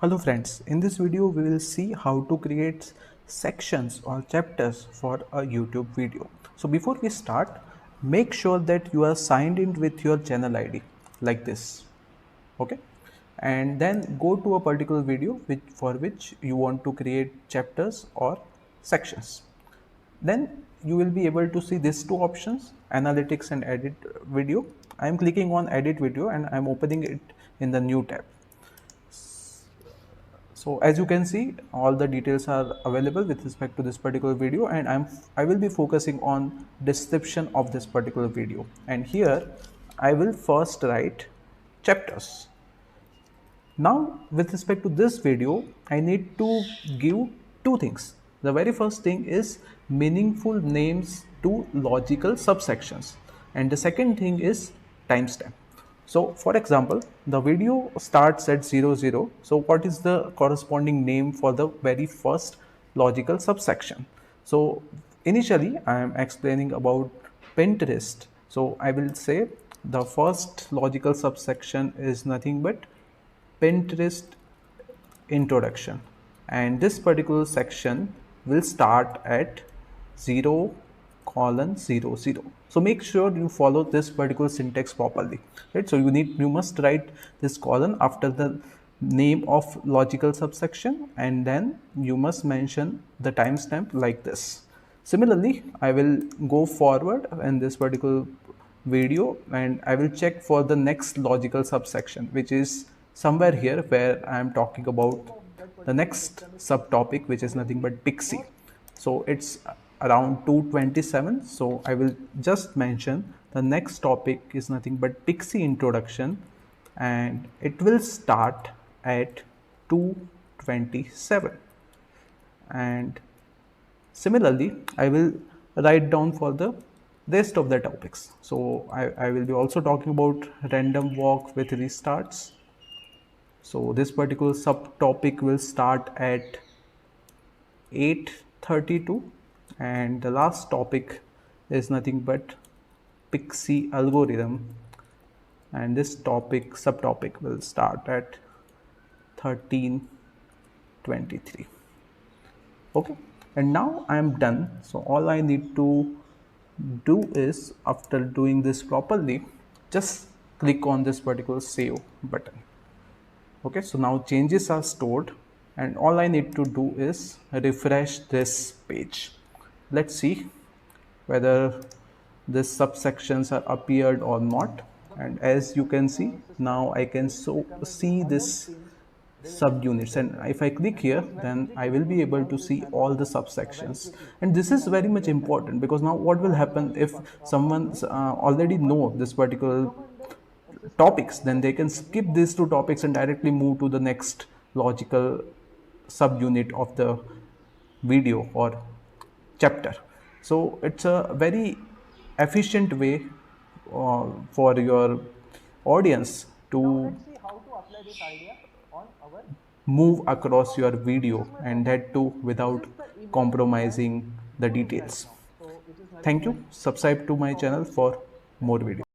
Hello friends, in this video we will see how to create sections or chapters for a YouTube video. So before we start, make sure that you are signed in with your channel ID like this, okay? And then go to a particular video for which you want to create chapters or sections. Then you will be able to see these two options, analytics and edit video. I am clicking on edit video and I am opening it in the new tab. So as you can see, all the details are available with respect to this particular video, and I will be focusing on description of this particular video. And here I will first write chapters. Now with respect to this video, I need to give two things. The very first thing is meaningful names to logical subsections, and the second thing is timestamp. So for example, the video starts at 00. So what is the corresponding name for the very first logical subsection? So initially I am explaining about Pinterest. So I will say the first logical subsection is nothing but Pinterest introduction, and this particular section will start at 0:00. So make sure you follow this particular syntax properly, right? So you must write this colon after the name of logical subsection, and then you must mention the timestamp like this. Similarly, I will go forward in this particular video and I will check for the next logical subsection, which is somewhere here where I am talking about the next subtopic, which is nothing but Pixie. So it's around 227. So I will just mention the next topic is nothing but Pixie introduction, and it will start at 227. And similarly, I will write down for the rest of the topics. So I will be also talking about random walk with restarts. So this particular subtopic will start at 8:32, and the last topic is nothing but Pixie algorithm, and this subtopic will start at 13:23. Okay, and now I am done. So all I need to do is, after doing this properly, just click on this particular save button. Okay, so now changes are stored, and all I need to do is refresh this page. Let's see whether these subsections are appeared or not. And as you can see, now I can see this subunits, and if I click here, then I will be able to see all the subsections. And this is very much important, because now what will happen if someone's already know this particular topics, then they can skip these two topics and directly move to the next logical subunit of the video or chapter. So it's a very efficient way for your audience to move across your video, and that too without compromising the details. Thank you. Subscribe to my channel for more videos.